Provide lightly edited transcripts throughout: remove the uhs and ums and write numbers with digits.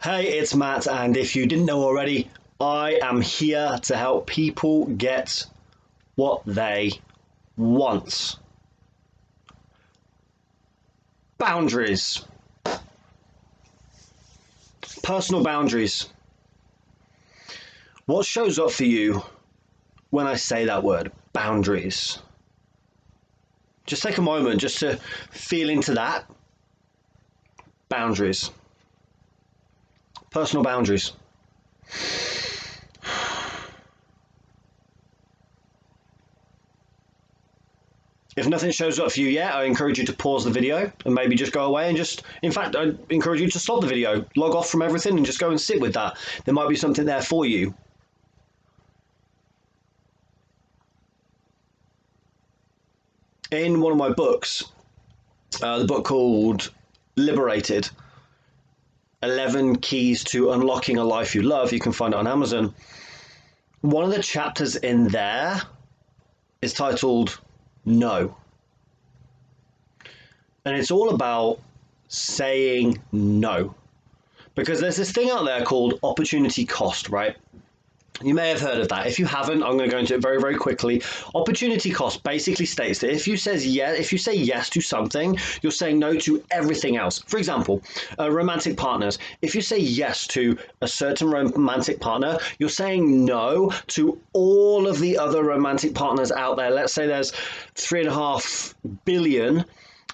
Hey, it's Matt, and if you didn't know already, I am here to help people get what they want. Boundaries. Personal boundaries. What shows up for you when I say that word, boundaries? Just take a moment just to feel into that. Boundaries. Personal boundaries. If nothing shows up for you yet, I encourage you to pause the video and maybe just go away and in fact, I encourage you to stop the video, log off from everything and just go and sit with that. There might be something there for you. In one of my books, the book called Liberated, 11 Keys to Unlocking a Life You Love, you can find it on Amazon. One of the chapters in there is titled No. And it's all about saying no. Because there's this thing out there called opportunity cost, right? You may have heard of that. If you haven't, I'm going to go into it very, very quickly. Opportunity cost basically states that if you say yes to something, you're saying no to everything else. For example, romantic partners. If you say yes to a certain romantic partner, you're saying no to all of the other romantic partners out there. Let's say there's 3.5 billion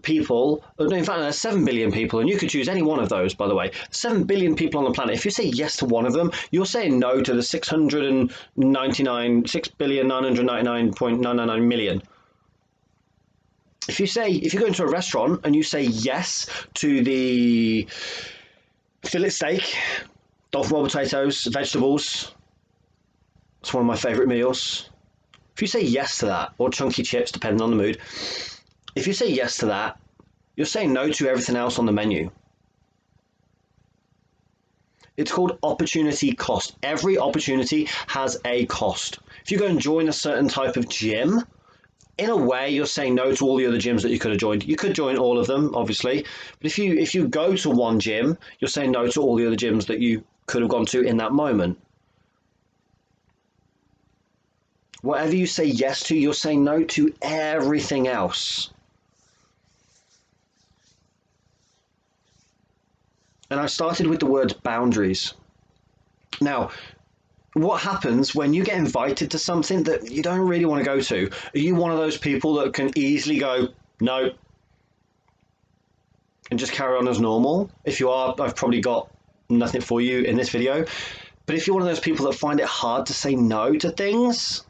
people, in fact there's 7 billion people, and you could choose any one of those, by the way. 7 billion people on the planet. If you say yes to one of them, you're saying no to the 6,999.999 million. If you go into a restaurant and you say yes to the fillet steak, Dolphin Bowl potatoes, vegetables, it's one of my favorite meals. If you say yes to that, or chunky chips, depending on the mood, if you say yes to that, you're saying no to everything else on the menu. It's called opportunity cost. Every opportunity has a cost. If you go and join a certain type of gym, in a way, you're saying no to all the other gyms that you could have joined. You could join all of them, obviously. But if you go to one gym, you're saying no to all the other gyms that you could have gone to in that moment. Whatever you say yes to, you're saying no to everything else. And I started with the word boundaries. Now, what happens when you get invited to something that you don't really want to go to? Are you one of those people that can easily go, no, and just carry on as normal? If you are, I've probably got nothing for you in this video. But if you're one of those people that find it hard to say no to things,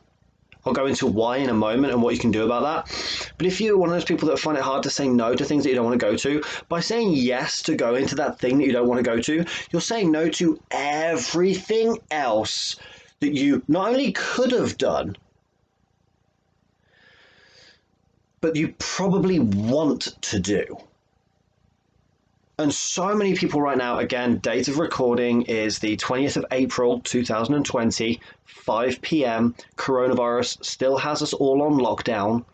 I'll go into why in a moment and what you can do about that. But if you're one of those people that find it hard to say no to things that you don't want to go to, by saying yes to go into that thing that you don't want to go to, you're saying no to everything else that you not only could have done, but you probably want to do. And so many people right now, again, date of recording is the 20th of April, 2020, 5 p.m. Coronavirus still has us all on lockdown.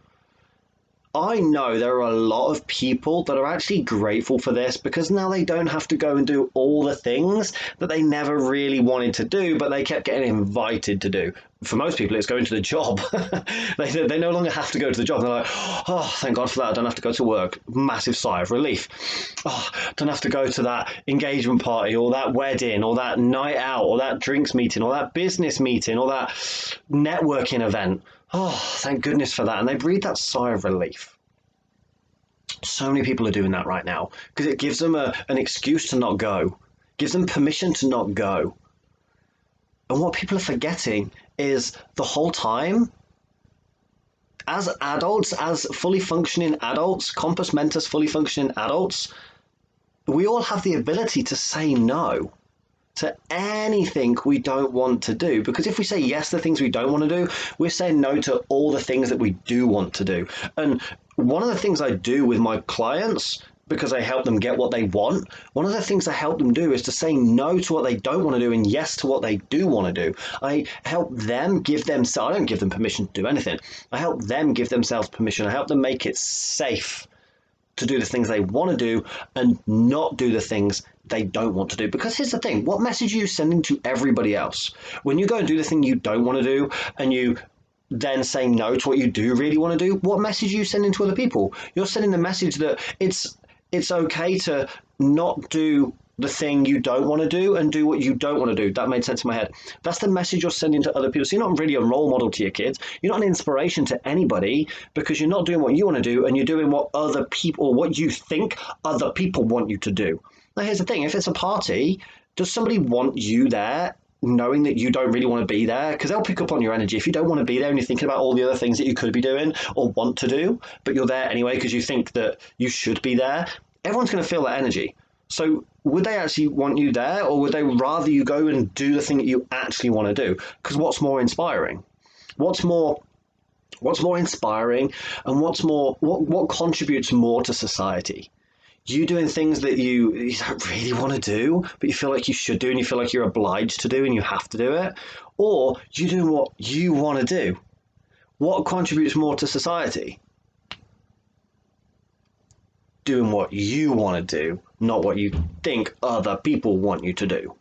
I know there are a lot of people that are actually grateful for this because now they don't have to go and do all the things that they never really wanted to do, but they kept getting invited to do. For most people, it's going to the job. They no longer have to go to the job. They're like, oh, thank God for that. I don't have to go to work. Massive sigh of relief. Oh, don't have to go to that engagement party or that wedding or that night out or that drinks meeting or that business meeting or that networking event. Oh, thank goodness for that. And they breathe that sigh of relief. So many people are doing that right now because it gives them an excuse to not go, gives them permission to not go. And what people are forgetting is the whole time, as adults, as fully functioning adults, compos mentis fully functioning adults, we all have the ability to say no to anything we don't want to do. Because if we say yes to things we don't want to do, we're saying no to all the things that we do want to do. And one of the things I do with my clients, because I help them get what they want, one of the things I help them do is to say no to what they don't want to do and yes to what they do want to do. I help them give themselves, I don't give them permission to do anything. I help them give themselves permission. I help them make it safe to do the things they want to do and not do the things they don't want to do. Because here's the thing, what message are you sending to everybody else? When you go and do the thing you don't want to do and you then say no to what you do really want to do, what message are you sending to other people? You're sending the message that it's okay to not do the thing you don't want to do and do what you don't want to do. That made sense in my head. That's the message you're sending to other people. So you're not really a role model to your kids. You're not an inspiration to anybody because you're not doing what you want to do and you're doing what other people, or what you think other people want you to do. Now, here's the thing. If it's a party, does somebody want you there knowing that you don't really want to be there? Because they'll pick up on your energy. If you don't want to be there and you're thinking about all the other things that you could be doing or want to do, but you're there anyway because you think that you should be there, everyone's going to feel that energy. So would they actually want you there, or would they rather you go and do the thing that you actually want to do? Because what's more inspiring? What's more inspiring, and what contributes more to society? You doing things that you don't really want to do, but you feel like you should do, and you feel like you're obliged to do, and you have to do it, or you doing what you want to do? What contributes more to society? Doing what you want to do, not what you think other people want you to do.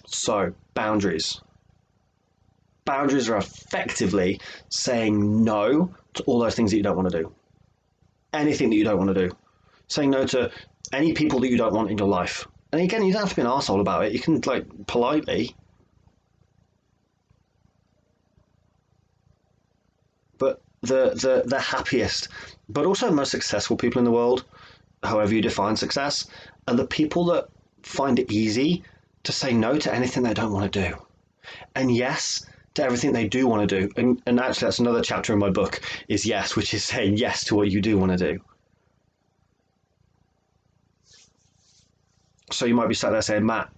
So, boundaries. Boundaries are effectively saying no to all those things that you don't want to do. Anything that you don't want to do. Saying no to any people that you don't want in your life. And again, you don't have to be an arsehole about it. You can, politely. But the happiest, but also most successful people in the world, however you define success, are the people that find it easy to say no to anything they don't want to do, and yes to everything they do want to do. And actually, that's another chapter in my book, is yes, which is saying yes to what you do want to do. So you might be sat there saying, Matt,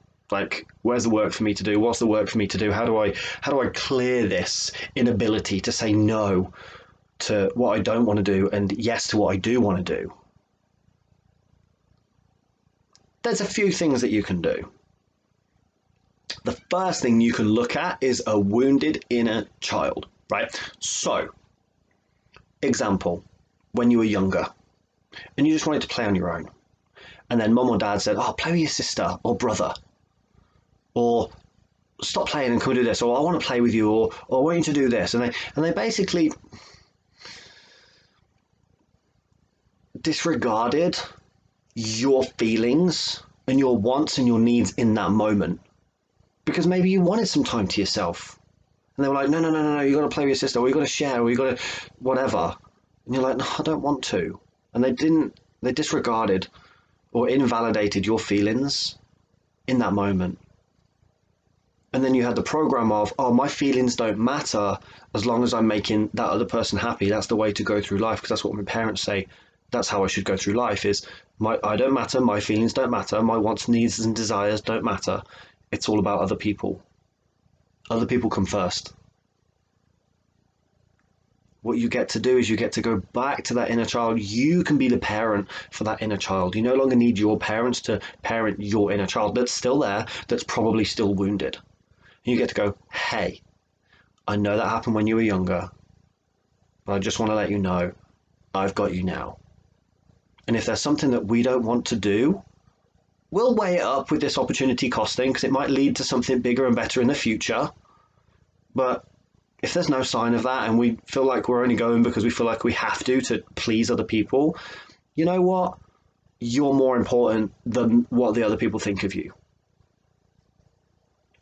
where's the work for me to do? What's the work for me to do? How do I clear this inability to say no to what I don't want to do and yes to what I do want to do? There's a few things that you can do. The first thing you can look at is a wounded inner child, right? So, example, when you were younger and you just wanted to play on your own, and then mum or dad said, oh, play with your sister or brother, or stop playing and come and do this, or I want to play with you, or I want you to do this, and they basically disregarded your feelings and your wants and your needs in that moment, because maybe you wanted some time to yourself, and they were like, no, you got to play with your sister, or you got to share, or you got to whatever, and you're like, no, I don't want to, and they disregarded or invalidated your feelings in that moment. And then you had the program of, oh, my feelings don't matter as long as I'm making that other person happy. That's the way to go through life, because that's what my parents say. That's how I should go through life, is I don't matter, my feelings don't matter, my wants, needs and desires don't matter. It's all about other people. Other people come first. What you get to do is you get to go back to that inner child. You can be the parent for that inner child. You no longer need your parents to parent your inner child that's still there, that's probably still wounded. You get to go, hey, I know that happened when you were younger, but I just want to let you know, I've got you now. And if there's something that we don't want to do, we'll weigh it up with this opportunity costing, because it might lead to something bigger and better in the future. But if there's no sign of that, and we feel like we're only going because we feel like we have to please other people, you know what? You're more important than what the other people think of you,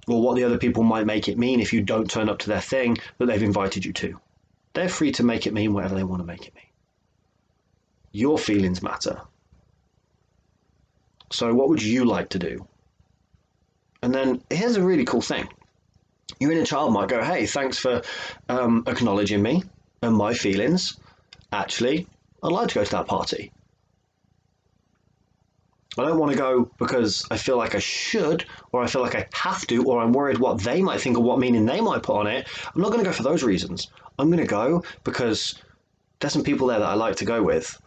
or what the other people might make it mean if you don't turn up to their thing that they've invited you to. They're free to make it mean whatever they want to make it mean. Your feelings matter. So what would you like to do? And then here's a really cool thing. Your inner child might go, hey, thanks for acknowledging me and my feelings. Actually, I'd like to go to that party. I don't want to go because I feel like I should, or I feel like I have to, or I'm worried what they might think or what meaning they might put on it. I'm not going to go for those reasons. I'm going to go because there's some people there that I like to go with.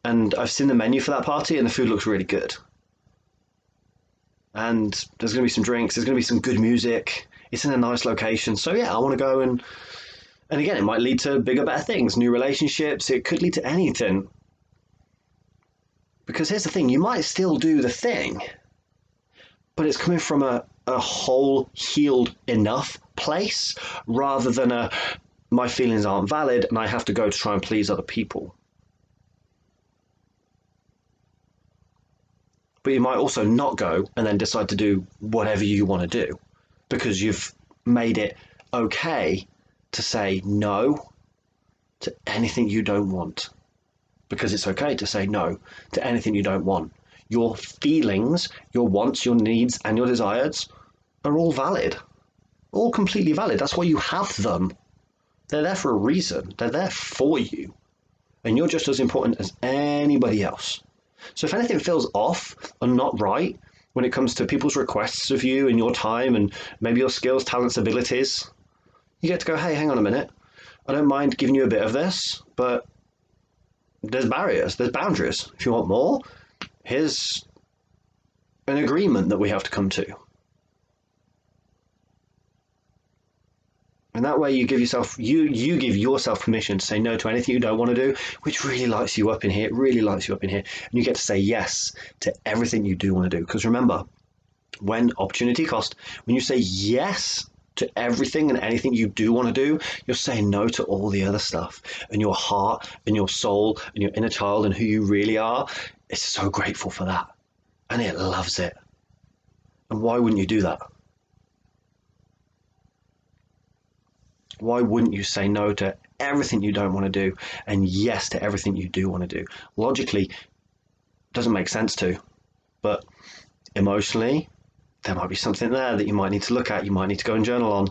And I've seen the menu for that party and the food looks really good. And there's going to be some drinks, there's going to be some good music. It's in a nice location. So yeah, I want to go and And again, it might lead to bigger, better things, new relationships. It could lead to anything. Because here's the thing, you might still do the thing, but it's coming from a whole, healed enough place rather than my feelings aren't valid and I have to go to try and please other people. But you might also not go and then decide to do whatever you want to do because you've made it okay to say no to anything you don't want. Because it's okay to say no to anything you don't want. Your feelings, your wants, your needs, and your desires are all valid. All completely valid. That's why you have them. They're there for a reason. They're there for you. And you're just as important as anybody else. So if anything feels off and not right when it comes to people's requests of you and your time and maybe your skills, talents, abilities, you get to go, hey, hang on a minute. I don't mind giving you a bit of this, but there's barriers, there's boundaries. If you want more, here's an agreement that we have to come to. And that way you give yourself permission to say no to anything you don't want to do, which really lights you up in here. It really lights you up in here. And you get to say yes to everything you do want to do. Because remember, when opportunity cost, when you say yes to everything and anything you do want to do, you're saying no to all the other stuff. And your heart and your soul and your inner child and who you really are is so grateful for that. And it loves it. And why wouldn't you do that? Why wouldn't you say no to everything you don't want to do and yes to everything you do want to do? Logically, doesn't make sense to, but emotionally, there might be something there that you might need to look at. You might need to go and journal on.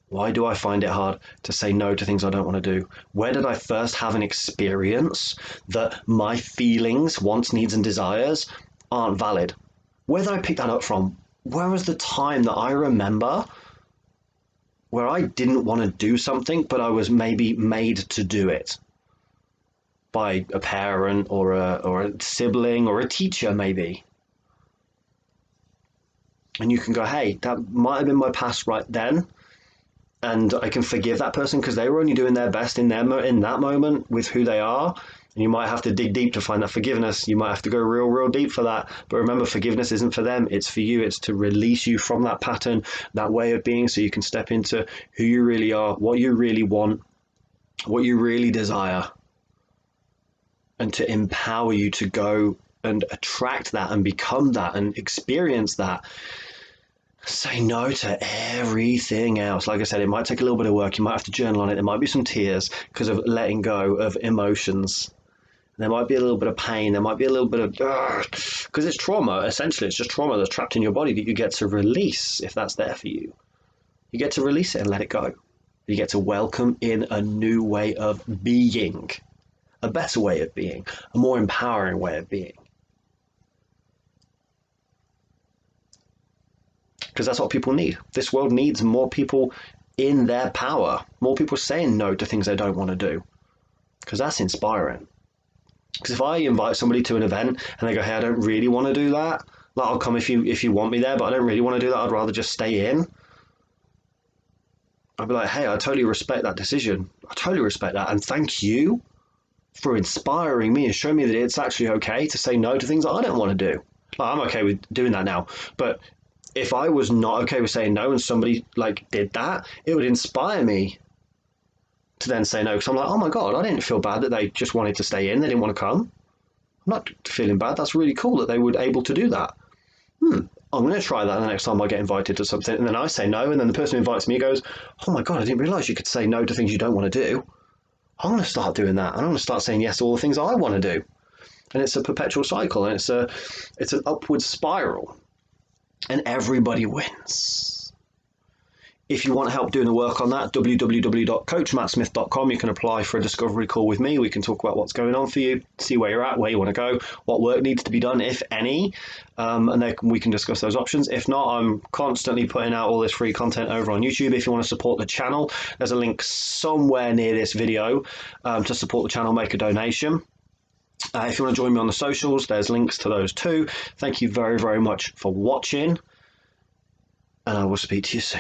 Why do I find it hard to say no to things I don't want to do? Where did I first have an experience that my feelings, wants, needs, and desires aren't valid? Where did I pick that up from? Where was the time that I remember where I didn't want to do something, but I was maybe made to do it by a parent or a sibling or a teacher maybe? And you can go, hey, that might have been my past right then, and I can forgive that person because they were only doing their best in that moment with who they are. And you might have to dig deep to find that forgiveness. You might have to go real, real deep for that. But remember, forgiveness isn't for them. It's for you. It's to release you from that pattern, that way of being, so you can step into who you really are, what you really want, what you really desire, and to empower you to go and attract that and become that and experience that. Say no to everything else. Like I said, it might take a little bit of work. You might have to journal on it. There might be some tears because of letting go of emotions. There might be a little bit of pain. There might be a little bit of, because it's trauma. Essentially, it's just trauma that's trapped in your body that you get to release if that's there for you. You get to release it and let it go. You get to welcome in a new way of being, a better way of being, a more empowering way of being. Because that's what people need. This world needs more people in their power, more people saying no to things they don't want to do. Because that's inspiring. Because if I invite somebody to an event and they go, hey, I don't really want to do that, like, I'll come if you want me there, but I don't really want to do that, I'd rather just stay in. I'd be like, hey, I totally respect that decision. I totally respect that. And thank you for inspiring me and showing me that it's actually okay to say no to things that I don't want to do. Like, I'm okay with doing that now. But if I was not okay with saying no and somebody like did that, it would inspire me to then say no. Because I'm like, oh my God, I didn't feel bad that they just wanted to stay in. They didn't want to come. I'm not feeling bad. That's really cool that they were able to do that. I'm going to try that the next time I get invited to something. And then I say no. And then the person who invites me goes, oh my God, I didn't realize you could say no to things you don't want to do. I'm going to start doing that. And I'm going to start saying yes to all the things I want to do. And it's a perpetual cycle. And it's an upward spiral. And everybody wins. If you want help doing the work on that, www.coachmattsmith.com. You can apply for a discovery call with me. We can talk about what's going on for you, see where you're at, where you want to go, what work needs to be done, if any, and then we can discuss those options. If not, I'm constantly putting out all this free content over on YouTube. If you want to support the channel, there's a link somewhere near this video to support the channel, make a donation. If you want to join me on the socials, there's links to those too. Thank you very, very much for watching, and I will speak to you soon.